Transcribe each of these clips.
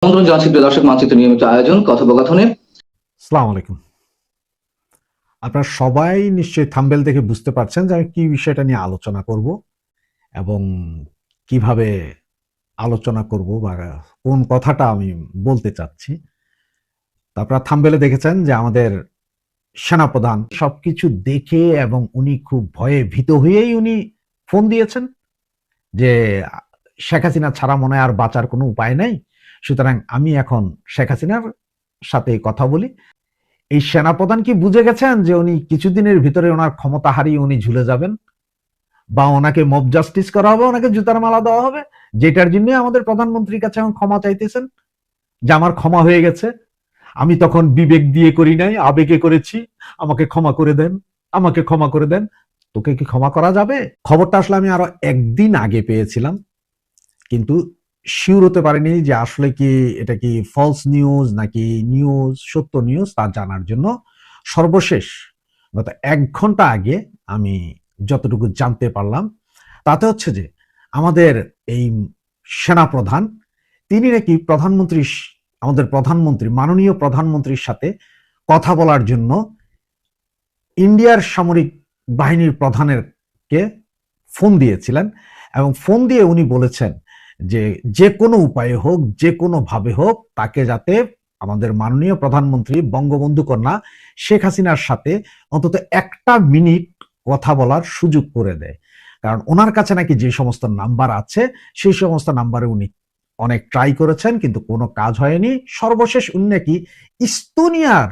আমন্ত্রণ জানাচ্ছি প্রিয় দর্শক, মানচিত্র নিয়মিত আয়োজন কথোপকথনে। আসসালামু আলাইকুম। আপনারা সবাই নিশ্চয়ই থাম্বনেল দেখে বুঝতে পারছেন যে আমি কি বিষয়টা নিয়ে আলোচনা করব এবং কিভাবে আলোচনা করব বা কোন কথাটা আমি বলতে চাচ্ছি। তো আপনারা থাম্বনেলে দেখেছেন যে আমাদের সেনাপ্রধান সবকিছু দেখে এবং উনি খুব ভয়ে ভীত হয়েই উনি ফোন দিয়েছেন যে শেখ হাসিনা ছাড়া মনে হয় আর বাঁচার কোনো উপায় নাই। সুতরাং আমি এখন শেখ হাসিনার সাথে কথা বলি। এই সেনাপ্রধান কি বুঝে গেছেন যে উনি কিছুদিনের ভিতরে ওনার ক্ষমতা হারিয়ে উনি ঝুলে যাবেন বা ওনাকে মব জাস্টিস করা হবে, ওনাকে জুতার মালা দেওয়া হবে, যেটার জন্য আমাদের প্রধানমন্ত্রীর কাছে এখন ক্ষমা চাইতেছেন যে আমার ক্ষমা হয়ে গেছে, আমি তখন বিবেক দিয়ে করি নাই, আবেগে করেছি, আমাকে ক্ষমা করে দেন, আমাকে ক্ষমা করে দেন। তোকে কি ক্ষমা করা যাবে? খবরটা আসলে আমি আরো একদিন আগে পেয়েছিলাম, কিন্তু শিওর হতে পারিনি যে আসলে কি এটা কি ফলস নিউজ নাকি নিউজ সত্য নিউজ তা জানার জন্য সর্বশেষ গত 1 ঘন্টা আগে আমি যতটুকু জানতে পারলাম তাতে হচ্ছে যে আমাদের এই সেনাপ্রধান তিনি নাকি আমাদের প্রধানমন্ত্রী মাননীয় প্রধানমন্ত্রীর সাথে কথা বলার জন্য ইন্ডিয়ার সামরিক বাহিনীর প্রধানের কে ফোন দিয়েছিলেন এবং ফোন দিয়ে উনি বলেছেন যে যে কোনো উপায়ে হোক, যে কোনো ভাবে হোক, তাকে যাতে আমাদের মাননীয় প্রধানমন্ত্রী বঙ্গবন্ধু কন্যা শেখ হাসিনার সাথে অন্তত 1টা মিনিট কথা বলার সুযোগ করে দেয়। কারণ ওনার কাছে নাকি যে সমস্ত নাম্বার আছে সেই সমস্ত নাম্বারে উনি অনেক ট্রাই করেছেন, কিন্তু কোনো কাজ হয়নি। সর্বশেষ উনি নাকি ইস্তোনিয়ার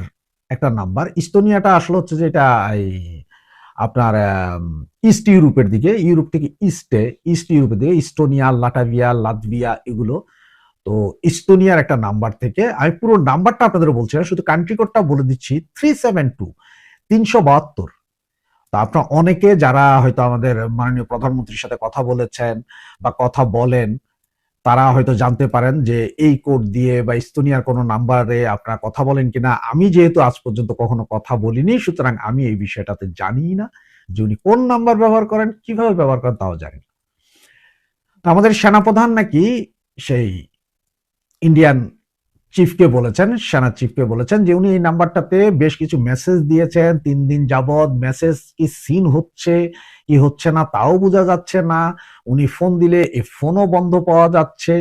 একটা নাম্বার, ইস্তোনিয়াটা আসলে হচ্ছে যে এটা এই আপনার ইস্ট ইউরোপের দিকে, ইউরোপ থেকে ইস্ট ইউরোপের দিকে ইস্তোনিয়া, লাটাভিয়া, লাতভিয়া এগুলো। তো ইস্তোনিয়ার একটা নাম্বার থেকে আমি পুরো নাম্বারটা আপনাদের বলছি না, শুধু কান্ট্রি কোডটা বলে দিচ্ছি, 372 তো আপনার অনেকে যারা হয়তো আমাদের মাননীয় প্রধানমন্ত্রীর সাথে কথা বলেছেন বা কথা বলেন তারা হয়তো জানতে পারেন যে এই কোড দিয়ে বা ইস্তোনিয়ার কোনো নাম্বারে আপনারা কথা বলেন কিনা। আমি যেহেতু আজ পর্যন্ত কখনো কথা বলিনি, সুতরাং আমি এই বিষয়টাতে জানি না যে উনি কোন নাম্বার ব্যবহার করেন, কিভাবে ব্যবহার করেন তাও জানি না। আমাদের সেনাপ্রধান নাকি সেই ইন্ডিয়ান চিফকে বলেছেন, সেনা চিফকে বলেছেন যে উনি এই নাম্বারটাতে বেশ কিছু মেসেজ দিয়েছেন, 3 দিন যাবৎ মেসেজ কি সিন হচ্ছে কি হচ্ছে না তাও বোঝা যাচ্ছে না। উনি ফোন দিলে এই ফোনও বন্ধ পাওয়া যাচ্ছে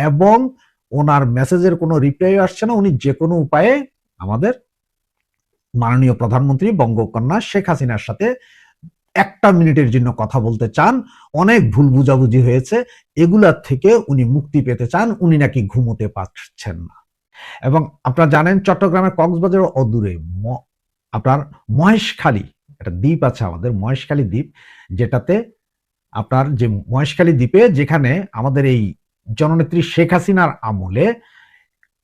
এবং ওনার মেসেজের কোনো রিপ্লাই আসছে না। উনি যে কোনো উপায়ে আমাদের মাননীয় প্রধানমন্ত্রী বঙ্গকন্যা শেখ হাসিনার সাথে 1টা মিনিটের জন্য কথা বলতে চান। অনেক ভুল বুঝাবুঝি হয়েছে, এগুলার থেকে উনি মুক্তি পেতে চান। উনি নাকি ঘুমোতে পারছেন না। এবং আপনারা জানেন চট্টগ্রামের কক্সবাজার অদূরে আপনার মহেশখালী একটা দ্বীপ আছে, আমাদের মহেশখালী দ্বীপ, যেটাতে আপনার যে মহেশখালী দ্বীপে যেখানে আমাদের এই জননেত্রী শেখ হাসিনার আমলে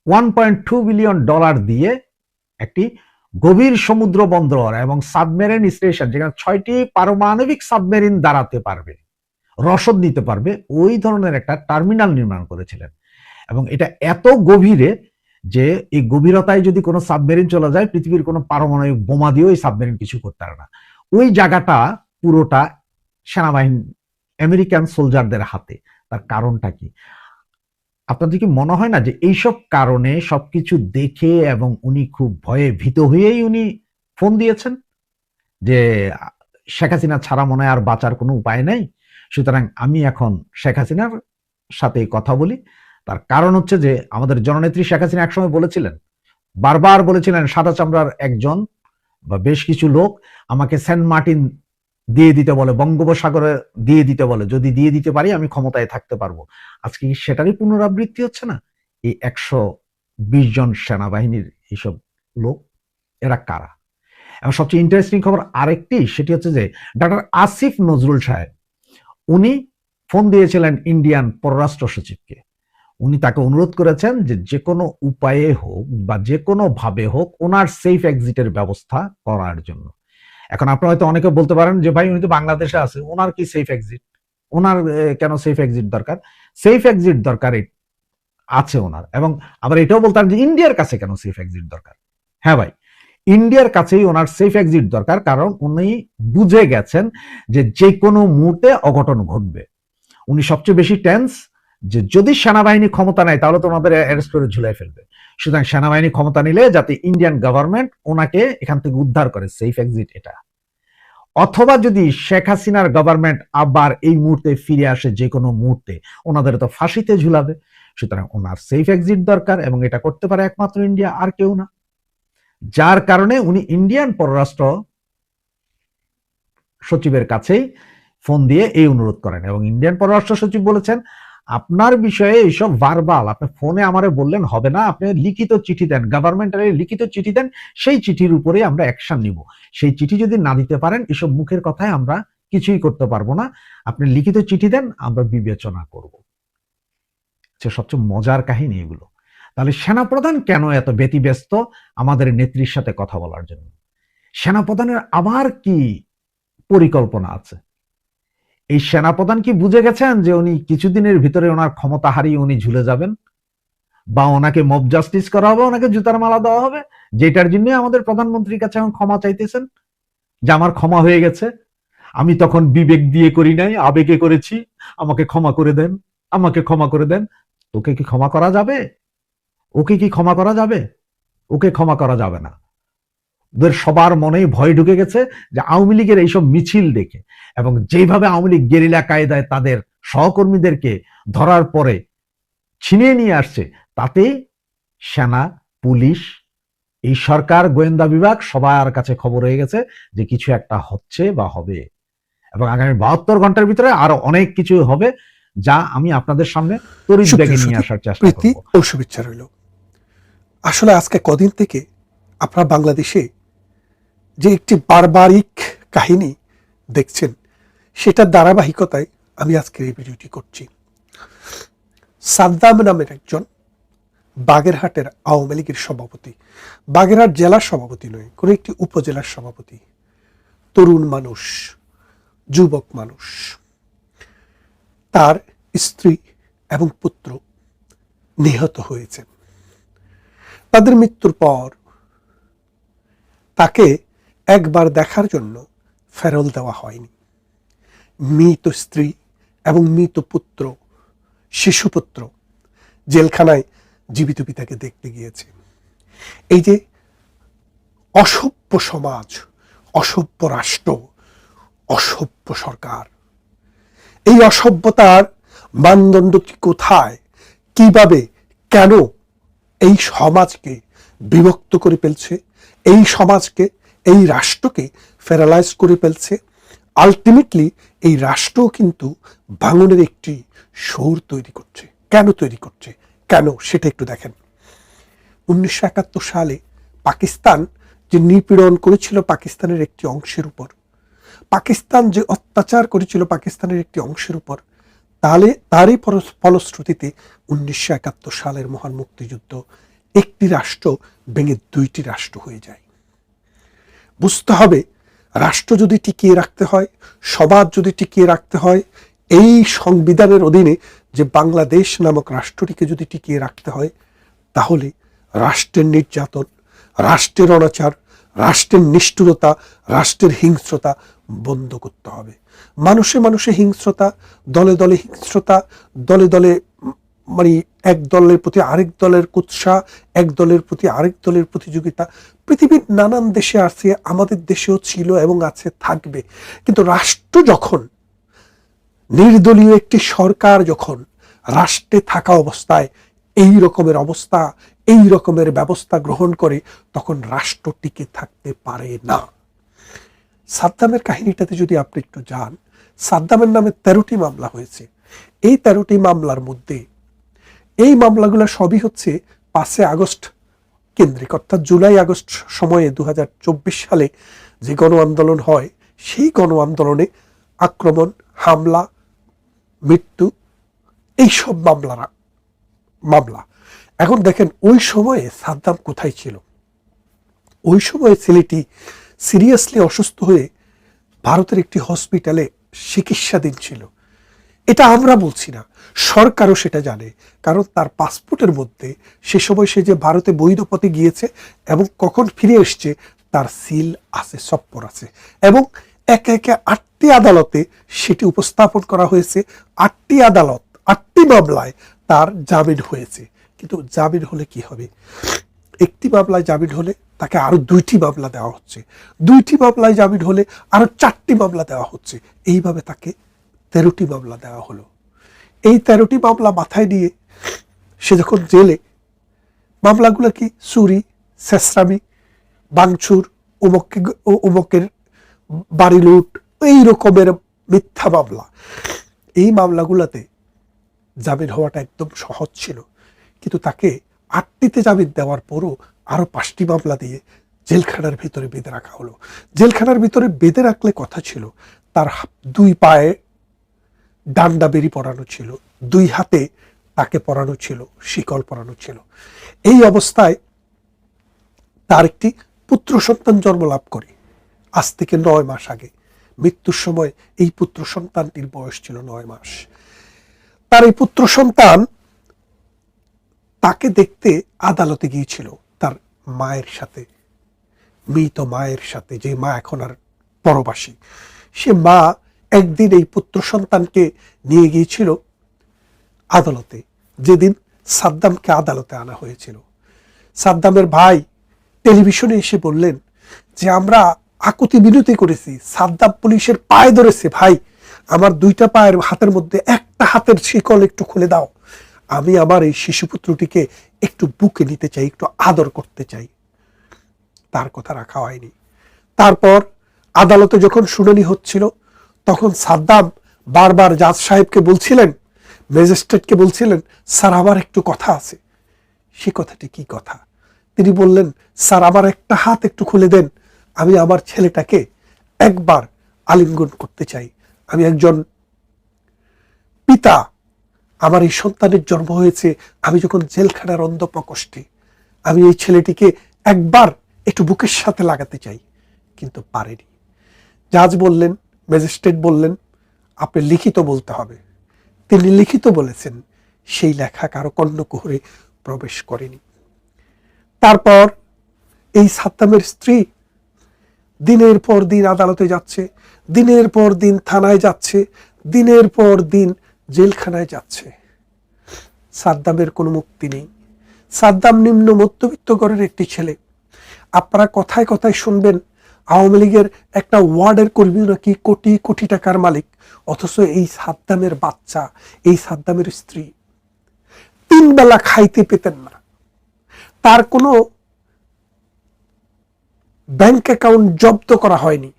$1.2 বিলিয়ন দিয়ে একটি গভীর সমুদ্র বন্দর এবং সাবমেরিন স্টেশন, যেখানে 6টি পারমাণবিক সাবমেরিন দাঁড়াতে পারবে, রসদ নিতে পারবে, ওই ধরনের একটা টার্মিনাল নির্মাণ করেছিলেন। এবং এটা এত গভীরে যে এই গভীরতায় যদি কোনো সাবমেরিন চলে যায়, পৃথিবীর কোনো পারমাণবিক বোমা দিয়েও এই সাবমেরিন কিছু করতে পারে না। ওই জায়গাটা পুরোটা সেনাবাহিনী আমেরিকান সোলজারদের হাতে। তার কারণটা কি? আপনাদের কি মনে হয় না যে এইসব কারণে সবকিছু দেখে এবং উনি খুব ভয়ে ভীত হয়েই উনি ফোন দিয়েছেন যে শেখ হাসিনা ছাড়া মনে হয় আর বাঁচার কোনো উপায় নেই, সুতরাং আমি এখন শেখ হাসিনার সাথে কথা বলি। তার কারণ হচ্ছে যে আমাদের জননেত্রী শেখ হাসিনা একসময় বলেছিলেন, বারবার বলেছিলেন, সাদা চামড়ার একজন বা বেশ কিছু লোক আমাকে সেন্ট মার্টিন দিয়ে দিতে বলে, বঙ্গোপসাগরে দিয়ে দিতে বলে, যদি দিয়ে দিতে পারি আমি ক্ষমতায় থাকতে পারবো। আজকে কি সেটারই পুনরাবৃত্তি হচ্ছে না? এই 120 জন সেনাবাহিনীর এইসব লোক, এরা কারা? এবং সবচেয়ে ইন্টারেস্টিং খবর আরেকটি, সেটি হচ্ছে যে ডক্টর আসিফ নজরুল সাহেব উনি ফোন দিয়েছিলেন ইন্ডিয়ান পররাষ্ট্র সচিবকে। উনি তাকে অনুরোধ করেছেন যে যে কোনো উপায়ে হোক বা যে কোনো ভাবে হোক ওনার সেফ এক্সিটের ব্যবস্থা করার জন্য। এখন আপনারা হয়তো অনেকে বলতে পারেন যে ভাই উনি তো বাংলাদেশে আছে, ওনার কি সেফ এক্সিট, ওনার কেন সেফ এক্সিট দরকার? সেফ এক্সিট দরকার আছে ওনার। এবং আবার এটাও বলতাম যে ইন্ডিয়ার কাছে কেন সেফ এক্সিট দরকার? হ্যাঁ ভাই, ইন্ডিয়ার কাছেই ওনার সেফ এক্সিট দরকার, কারণ উনি বুঝে গেছেন যে যে কোনো মুহূর্তে অঘটন ঘটবে। উনি সবচেয়ে বেশি টেন্স যে যদি সেনাবাহিনী ক্ষমতা নেয় তাহলে তো ওনাদের অ্যারেস্ট করে ঝুলাই ফেলবে। সুতরাং সেনাবাহিনী ক্ষমতা নিলে যাতে ইন্ডিয়ান গভর্নমেন্ট ওনাকে এখান থেকে উদ্ধার করে, সেফ এক্সিট এটা। অথবা যদি শেখ হাসিনার গভর্নমেন্ট আবার এই মুহূর্তে ফিরে আসে, যে কোনো মুহূর্তে ওনাদের তো ফাঁসিতে ঝুলাবে। সুতরাং ওনার সেফ এক্সিট দরকার, এবং এটা করতে পারে একমাত্র ইন্ডিয়া, আর কেউ না। যার কারণে উনি ইন্ডিয়ান পররাষ্ট্র সচিবের কাছেই ফোন দিয়ে এই অনুরোধ করেন, এবং ইন্ডিয়ান পররাষ্ট্র সচিব বলেছেন আপনার বিষয়ে এইসব ভার্বাল আপনি ফোনে আমারে বললেন হবে না, আপনি লিখিত চিঠি দেন, গভর্নমেন্টের লিখিত চিঠি দেন, সেই চিঠির উপরে আমরা অ্যাকশন নিব। সেই চিঠি যদি না দিতে পারেন, এসব মুখের কথায় আমরা কিছুই করতে পারবো না, আপনি লিখিত চিঠি দেন, আমরা বিবেচনা করব। সবচেয়ে মজার কাহিনী এগুলো। তাহলে সেনাপ্রধান কেন এত ব্যতিব্যস্ত আমাদের নেত্রীর সাথে কথা বলার জন্য? সেনাপ্রধানের আবার কি পরিকল্পনা আছে? এই সেনাপ্রধান কি বুঝে গেছেন যে উনি কিছুদিনের ভিতরে ওনার ক্ষমতা হারিয়ে উনি ঝুলে যাবেন, বা ওনাকে মব জাস্টিস করা হবে, ওনাকে জুতার মালা দেওয়া হবে, যেটার জন্য আমাদের প্রধানমন্ত্রীর কাছে এখন ক্ষমা চাইতেছেন যে আমার ক্ষমা হয়ে গেছে, আমি তখন বিবেক দিয়ে করি নাই, আবেগে করেছি, আমাকে ক্ষমা করে দেন, আমাকে ক্ষমা করে দেন। তোকে কি ক্ষমা করা যাবে? ওকে কি ক্ষমা করা যাবে? ওকে ক্ষমা করা যাবে না। ওদের সবার মনেই ভয় ঢুকে গেছে যে আওয়ামী লীগের এইসব মিছিল দেখে, এবং যেভাবে আওয়ামী লীগ গেরিলা কায়দায় তাদের সহকর্মীদেরকে ধরার পরে ছিনিয়ে নিয়ে আসছে, তাতে সেনা, পুলিশ, এই সরকার, গোয়েন্দা বিভাগ সবার কাছে খবর হয়ে গেছে যে কিছু একটা হচ্ছে বা হবে, এবং আগামী 72 ঘন্টার ভিতরে আরো অনেক কিছু হবে, যা আমি আপনাদের সামনে তড়িৎ বেগে নিয়ে আসার চেষ্টা করব। ও শুভেচ্ছা রইল। আসলে আজকে কদিন থেকে আপনারা বাংলাদেশে যে একটি বারবারিক কাহিনী দেখছেন, সেটার ধারাবাহিকতায় আমি আজকের এই ভিডিওটি করছি। সাদ্দাম নামের একজন বাগেরহাটের আওয়ামী লীগের সভাপতি, বাগেরহাট জেলার সভাপতি নয়, কোনো একটি উপজেলার সভাপতি, তরুণ মানুষ, যুবক মানুষ, তার স্ত্রী এবং পুত্র নিহত হয়েছেন। তাদের মৃত্যুর পর তাকে একবার দেখার জন্য ফেরল দেওয়া হয়নি। মৃত স্ত্রী এবং মৃত পুত্র, শিশুপুত্র জেলখানায় জীবিত পিতাকে দেখতে গিয়েছে। এই যে অসভ্য সমাজ, অসভ্য রাষ্ট্র, অসভ্য সরকার, এই অসভ্যতার মানদণ্ডটি কোথায়, কিভাবে, কেন এই সমাজকে বিভক্ত করে ফেলছে, এই সমাজকে, এই রাষ্ট্রকে প্যারালাইজ করে ফেলছে। আলটিমেটলি এই রাষ্ট্র কিন্তু ভাঙনের একটি সুর তৈরি করছে। কেন তৈরি করছে, কেন, সেটা একটু দেখেন। 1971 সালে পাকিস্তান যে নিপীড়ন করেছিল পাকিস্তানের একটি অংশের উপর, পাকিস্তান যে অত্যাচার করেছিল পাকিস্তানের একটি অংশের উপর, তারই ফলশ্রুতিতে 1971 সালের মহান মুক্তিযুদ্ধ একটি রাষ্ট্র ভেঙে দুইটি রাষ্ট্র হয়ে যায়। বুঝতে হবে, রাষ্ট্র যদি টিকিয়ে রাখতে হয়, সমাজ যদি টিকিয়ে রাখতে হয়, এই সংবিধানের অধীনে যে বাংলাদেশ নামক রাষ্ট্রটিকে যদি টিকিয়ে রাখতে হয়, তাহলে রাষ্ট্রের নির্যাতন, রাষ্ট্রের অনাচার, রাষ্ট্রের নিষ্ঠুরতা, রাষ্ট্রের হিংস্রতা বন্ধ করতে হবে। মানুষে মানুষে হিংস্রতা, দলে দলে হিংস্রতা, দলে দলে মানে এক দলের প্রতি আরেক দলের কুৎসা, এক দলের প্রতি আরেক দলের প্রতিযোগিতা পৃথিবীর নানান দেশে আছে, আমাদের দেশেও ছিল এবং আছে, থাকবে। কিন্তু রাষ্ট্র যখন, নির্দলীয় একটি সরকার যখন রাষ্ট্রে থাকা অবস্থায় এই রকমের অবস্থা, এই রকমের ব্যবস্থা গ্রহণ করে, তখন রাষ্ট্র টিকে থাকতে পারে না। সাদ্দামের কাহিনীটাতে যদি আপনি একটু যান, সাদ্দামের নামে 13টি মামলা হয়েছে। এই 13টি মামলার মধ্যে এই মামলাগুলো সবই হচ্ছে 5 আগস্ট কেন্দ্রিক, অর্থাৎ জুলাই আগস্ট সময়ে 2024 সালে যে গণ আন্দোলন হয়, সেই গণ আন্দোলনে আক্রমণ, হামলা, মৃত্যু, এইসব মামলা। এখন দেখেন ওই সময়ে সাদ্দাম কোথায় ছিল? ওই সময়ে ছেলেটি সিরিয়াসলি অসুস্থ হয়ে ভারতের একটি হসপিটালে চিকিৎসাধীন ছিল। এটা আমরা বলছি না, সরকারও সেটা জানে, কারণ তার পাসপোর্টের মধ্যে সে সময় সে যে ভারতে বৈধ পথে গিয়েছে এবং কখন ফিরে এসছে তার সিল আছে, সপ্পর আছে, এবং একে একে 8টি আদালতে সেটি উপস্থাপন করা হয়েছে। 8টি মামলায় তার জামিন হয়েছে। কিন্তু জামিন হলে কি হবে? একটি মামলায় জামিন হলে তাকে আরো 2টি মামলা দেওয়া হচ্ছে, 2টি মামলায় জামিন হলে আরো 4টি মামলা দেওয়া হচ্ছে, এইভাবে তাকে 13টি মামলা দেওয়া হলো। এই 13টি মামলা মাথায় নিয়ে সে যখন জেলে, মামলাগুলো কি? চুরি, ছেঁচড়ামি, ভাঙচুর, উমকের বাড়ি লুট, এই রকমের মিথ্যা মামলা। এই মামলাগুলোতে জামিন হওয়াটা একদম সহজ ছিল, কিন্তু তাকে 8টিতে জামিন দেওয়ার পরও আরো 5টি মামলা দিয়ে জেলখানার ভিতরে বেঁধে রাখা হলো। জেলখানার ভিতরে বেঁধে রাখলে কথা ছিল তার 2 পায়ে ডান্ডা বেরি পরানো ছিল, 2 হাতে তাকে পরানো ছিল, শিকল পরানো ছিল। এই অবস্থায় তার একটি পুত্র সন্তান জন্ম লাভ করে আজ থেকে 9 মাস আগে। মৃত্যুর সময় এই পুত্র সন্তানটির বয়স ছিল 9 মাস। তার এই পুত্র সন্তান তাকে দেখতে আদালতে গিয়েছিল তার মায়ের সাথে, মৃত মায়ের সাথে, যে মা এখন আর পরবাসী। সে মা একদিন এই পুত্র সন্তানকে নিয়ে গিয়েছিল আদালতে, যেদিন সাদ্দামকে আদালতে আনা হয়েছিল। সাদ্দামের ভাই টেলিভিশনে এসে বললেন যে আমরা আকুতি বিনতি করেছি, সাদ্দাম পুলিশের পায়ে ধরেছে, ভাই আমার 2টা পায়ের হাতের মধ্যে একটা হাতের শিকল একটু খুলে দাও, আমি আমার এই শিশুপুত্রটিকে একটু বুকে নিতে চাই, একটু আদর করতে চাই। তার কথা রাখা হয়নি। তারপর আদালতে যখন শুনানি হচ্ছিল, তখন সাদ্দাম বারবার জাজ সাহেবকে বলছিলেন, ম্যাজিস্ট্রেটকে বলছিলেন, স্যার আমার একটু কথা আছে। সে কথাটি কি কথা? তিনি বললেন, স্যার আমার একটা হাত একটু খুলে দেন, আমি আমার ছেলেটাকে একবার আলিঙ্গন করতে চাই, আমি একজন পিতা, আমার এই সন্তানের জন্ম হয়েছে আমি যখন জেলখানার অন্ধপ্রকোষ্ঠে, আমি এই ছেলেটিকে একবার একটু বুকের সাথে লাগাতে চাই, কিন্তু পারেনি। জাজ বললেন, ম্যাজিস্ট্রেট বললেন, আপনি লিখিত বলতে হবে। তিনি লিখিত বলেছেন, সেই লেখা কারো কর্ণকুহরে প্রবেশ করেনি। তারপর এই সাদ্দামের স্ত্রী দিনের পর দিন আদালতে যাচ্ছে, দিনের পর দিন থানায় যাচ্ছে, দিনের পর দিন জেলখানায় যাচ্ছে। সাদ্দামের কোনো মুক্তি নেই। সাদ্দাম নিম্ন মধ্যবিত্ত ঘরের একটি ছেলে। আপনারা কথায় কথায় শুনবেন আওয়ামী লীগের একটা ওয়ার্ডের কর্মী নাকি কোটি কোটি টাকার মালিক, অথচ এই সাদ্দামের বাচ্চা, এই সাদ্দামের স্ত্রী 3 বেলা খাইতে পেতেন না। তার কোনো ব্যাংক অ্যাকাউন্ট জব্দ করা হয়নি,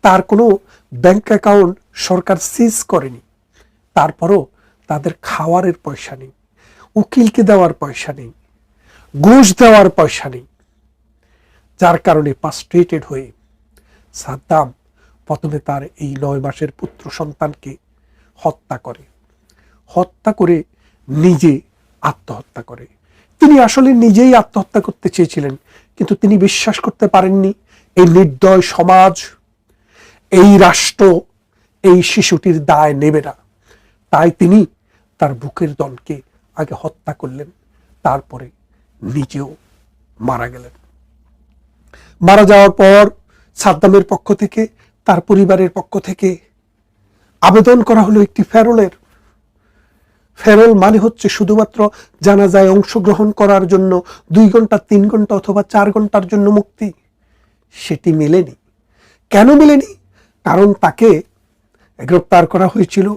তার কোনো ব্যাংক অ্যাকাউন্ট সরকার সিজ করেনি। তারপরও তাদের খাওয়ারের পয়সা নেই, উকিলকে দেওয়ার পয়সা নেই, ঘুষ দেওয়ার পয়সা নেই। যার কারণে ফ্রাস্ট্রেটেড হয়ে সাদ্দাম প্রথমে তার এই 9 মাসের পুত্র সন্তানকে হত্যা করে নিজে আত্মহত্যা করে। তিনি আসলে নিজেই আত্মহত্যা করতে চেয়েছিলেন, কিন্তু তিনি বিশ্বাস করতে পারেননি এই নির্দয় সমাজ, এই রাষ্ট্র এই শিশুটির দায় নেবে না। তাই তিনি তার বুকের দনকে আগে হত্যা করলেন, তারপরে নিজেও মারা গেলেন। মারা যাওয়ার পর সাদ্দামের পক্ষ থেকে, তার পরিবারের পক্ষ থেকে আবেদন করা হলো একটি ফেরলের। ফেরল মানে হচ্ছে শুধুমাত্র জানাজায় অংশগ্রহণ করার জন্য 2 ঘন্টা, 3 ঘন্টা অথবা 4 ঘন্টার জন্য মুক্তি। সেটি মেলেনি। কেন মেলেনি? কারণ তাকে গ্রেপ্তার করা হয়েছিল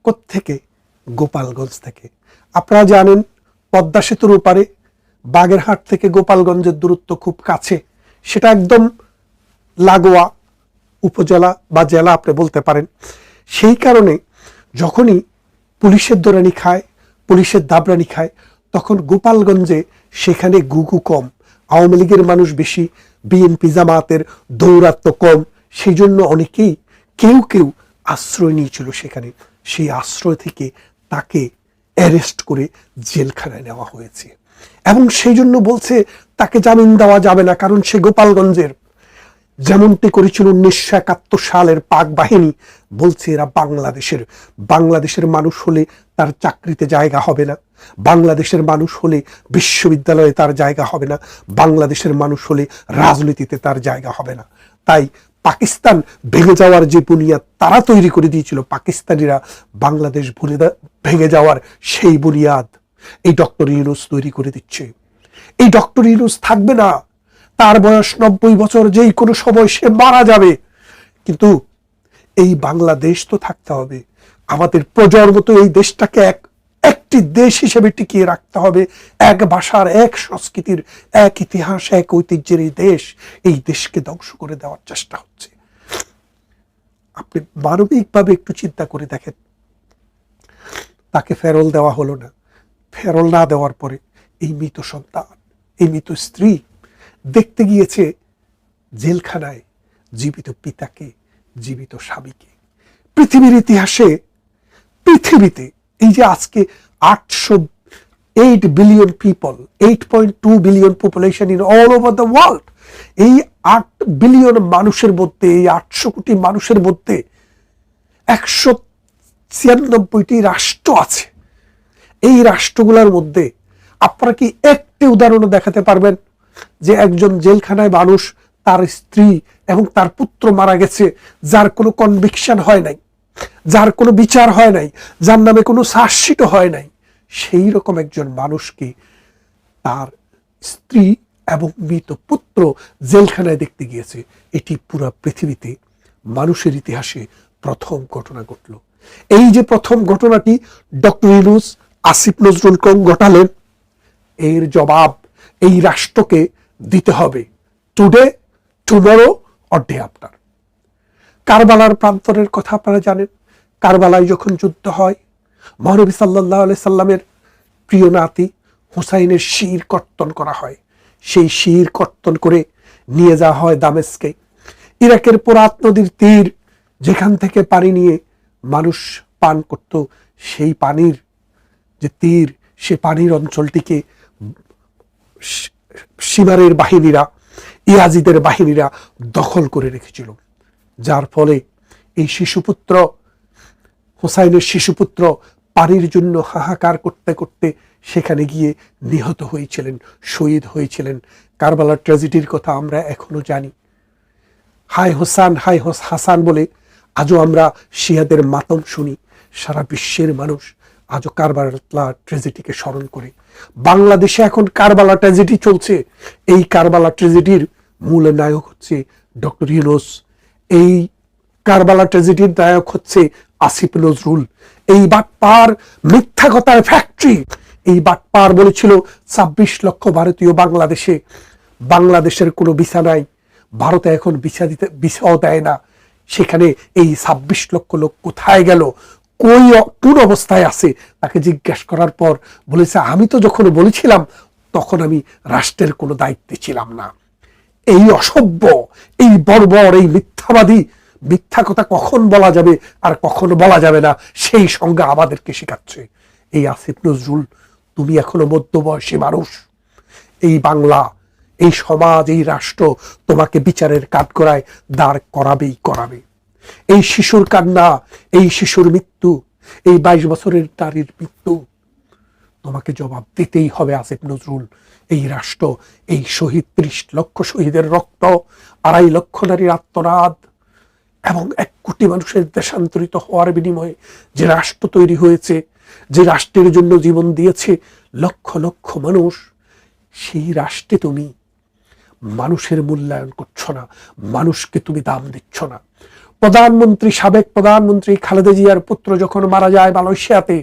কোত্থেকে? গোপালগঞ্জ থেকে। আপনারা জানেন পদ্মা সেতুর ওপারে বাগেরহাট থেকে গোপালগঞ্জের দূরত্ব খুব কাছে, সেটা একদম লাগোয়া উপজেলা বা জেলা আপনি বলতে পারেন। সেই কারণে যখনই পুলিশের দৌড়ানি খায়, পুলিশের দাবরানি খায়, তখন গোপালগঞ্জে সেখানে গুগু কম, আওয়ামী লীগের মানুষ বেশি, বিএনপি জামাতের দৌরাত্ম কম, সেই জন্য অনেকেই কেউ আশ্রয় নিয়েছিল সেখানে। সেই আশ্রয় থেকে তাকে অ্যারেস্ট করে জেলখানায় নেওয়া হয়েছে, এবং সেই জন্য বলছে তাকে জামিন দেওয়া যাবে না, কারণ সে গোপালগঞ্জের। যেমনটি করেছিল 1971 সালের পাক বাহিনী, বলছে এরা বাংলাদেশের মানুষ হলে তার চাকরিতে জায়গা হবে না, বাংলাদেশের মানুষ হলে বিশ্ববিদ্যালয়ে তার জায়গা হবে না, বাংলাদেশের মানুষ হলে রাজনীতিতে তার জায়গা হবে না। তাই পাকিস্তান ভেঙে যাওয়ার যে বুনিয়াদ তারা তৈরি করে দিয়েছিল, পাকিস্তানিরা বাংলাদেশ ভেঙে যাওয়ার সেই বুনিয়াদ এই ডক্টর ইউনূস তৈরি করে দিচ্ছে। এই ডক্টর ইউনূস থাকবে না, তার বয়স 90 বছর, যেই কোনো সময় সে মারা যাবে, কিন্তু এই বাংলাদেশ তো থাকতে হবে। আমাদের প্রজন্ম তো এই দেশটাকে একটি দেশ হিসেবে টিকিয়ে রাখতে হবে। এক ভাষার, এক সংস্কৃতির, এক ইতিহাস, এক ঐতিহ্যের এই দেশ, এই দেশকে ধ্বংস করে দেওয়ার চেষ্টা হচ্ছে। আপনি মানবিকভাবে একটু চিন্তা করে দেখেন, তাকে ফেরল দেওয়া হলো না। ফেরল না দেওয়ার পরে এই মৃত সন্তান, এই মৃত স্ত্রী দেখতে গিয়েছে জেলখানায় জীবিত পিতাকে, জীবিত স্বামীকে। পৃথিবীর ইতিহাসে, পৃথিবীতে এই যে আজকে 808 billion people, 8.2 billion population in all over the world, এই 8 বিলিয়ন মানুষের মধ্যে, এই 800 কোটি মানুষের মধ্যে 196টি রাষ্ট্র আছে। এই রাষ্ট্রগুলোর মধ্যে আপনারা কি একটি উদাহরণ দেখাতে পারবেন যে একজন জেলখানায় মানুষ, তার স্ত্রী এবং তার পুত্র মারা গেছে, যার কোনো কনভিকশন হয় নাই, যার কোনো বিচার হয় নাই, যার নামে কোনো চার্জশিটও হয় নাই, সেই রকম একজন মানুষকে তার স্ত্রী এবং মৃত পুত্র জেলখানায় দেখতে গিয়েছে? এটি পুরো পৃথিবীতে মানুষের ইতিহাসে প্রথম ঘটনা ঘটল। এই যে প্রথম ঘটনাটি ডক্টর ইউনূস, আসিফ নজরুল ঘটালেন, এর জবাব এই রাষ্ট্রকে দিতে হবে, today, tomorrow or day after. কারবালার প্রান্তরের কথা আপনারা জানেন। কারবালায় যখন যুদ্ধ হয়, মহানবী সাল্লাল্লাহু আলাইহি সাল্লামের প্রিয় নাতি হুসাইনের শির কর্তন করা হয়। সেই শির কর্তন করে নিয়ে যাওয়া হয় দামেস্কে। ইরাকের ফোরাত নদীর তীর, যেখান থেকে পানি নিয়ে মানুষ পান করত, সেই পানির যে তীর, সে পানির অঞ্চলটিকে সীমারের বাহিনীরা, ইয়াজিদের বাহিনীরা দখল করে রেখেছিল, যার ফলে এই শিশুপুত্র, হুসাইনের শিশুপুত্র পানির জন্য হাহাকার করতে করতে সেখানে গিয়ে নিহত হয়েছিলেন, শহীদ হয়েছিলেন। কারবালার ট্র্যাজেডির কথা আমরা এখনো জানি। হায় হোসান, হায় হাসান বলে আজও আমরা শিয়াদের মাতম শুনি। সারা বিশ্বের মানুষ আজও কারবালা ট্র্যাজেডিকে স্মরণ করে। বাংলাদেশে এখন কারবালা ট্র্যাজেডি চলছে। এই কারবালা ট্র্যাজেডির মূল নায়ক হচ্ছে ডক্টর ইউনূস। এই কারবালা ট্র্যাজেডির নায়ক হচ্ছে আসিফ নজরুল। এই বাটপার মিথ্যা কথার ফ্যাক্টরি। এই বাটপার বলেছিল 26 লক্ষ ভারতীয় বাংলাদেশে, বাংলাদেশের কোনো ভিসা নাই, ভারতে এখন ভিসাও দেয় না। সেখানে এই 26 লক্ষ লোক কোথায় গেল, কোন অবস্থায় আছে, তাকে জিজ্ঞাসা করার পর বলেছে, আমি তো যখন বলেছিলাম তখন আমি রাষ্ট্রের কোনো দায়িত্বে ছিলাম না। এই অসভ্য, এই বর্বর, এই মিথ্যাবাদী, মিথ্যা কথা কখন বলা যাবে আর কখন বলা যাবে না, সেই সংজ্ঞা আমাদেরকে শেখাচ্ছে এই আসিফ নজরুল। তুমি এখনো মধ্যবয়সী মানুষ। এই বাংলা, এই সমাজ, এই রাষ্ট্র তোমাকে বিচারের কাঠগড়ায় দাঁড় করাবেই করাবে। এই শিশুর কান্না, এই শিশুর মৃত্যু, এই 22 বছরের নারীর মৃত্যু, তোমাকে জবাব দিতেই হবে আসিফ নজরুল। এই রাষ্ট্র, এই শহীদ, 30 লক্ষ শহীদের রক্ত, 2.5 লক্ষ নারীর আত্মনাদ এবং 1 কোটি মানুষের দেশান্তরিত হওয়ার বিনিময়ে যে রাষ্ট্র তৈরি হয়েছে, যে রাষ্ট্রের জন্য জীবন দিয়েছে লক্ষ লক্ষ মানুষ, সেই রাষ্ট্রে তুমি মানুষের মূল্যায়ন করছো না, মানুষকে তুমি দাম দিচ্ছ না। প্রধানমন্ত্রী, সাবেক প্রধানমন্ত্রী খালেদা জিয়ার পুত্র যখন মারা যায় মালয়েশিয়াতে,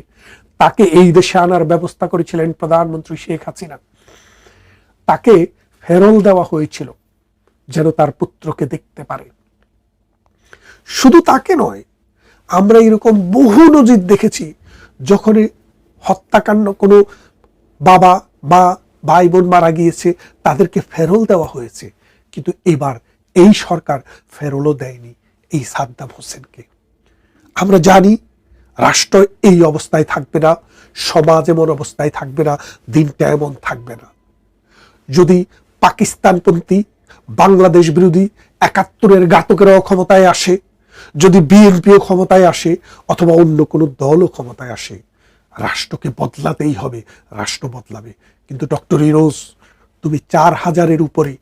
তাকে এই দেশে আনার ব্যবস্থা করেছিলেন প্রধানমন্ত্রী শেখ হাসিনা। তাকে ফেরল দেওয়া হয়েছিল যেন তার পুত্রকে দেখতে পারে। শুধু তাকে নয়, আমরা এরকম বহু নজির দেখেছি যখন হত্যাকাণ্ড, কোনো বাবা বা ভাই বোন মারা গিয়েছে, তাদেরকে ফেরল দেওয়া হয়েছে। কিন্তু এবার এই সরকার ফেরলও দেয়নি এই সাদ্দাম হোসেনকে। আমরা জানি রাষ্ট্র এই অবস্থায় থাকবে না, সমাজ এমন অবস্থায় থাকবে না, দিনটা এমন থাকবে না। যদি পাকিস্তানপন্থী, বাংলাদেশ বিরোধী 71-এর ঘাতকেরাও ক্ষমতায় আসে, যদি বিএনপিও ক্ষমতায় আসে, অথবা অন্য কোনো দলও ক্ষমতায় আসে, রাষ্ট্রকে বদলাতেই হবে, রাষ্ট্র বদলাবে। কিন্তু ডক্টর ইউনূস, তুমি 4000-এর উপরে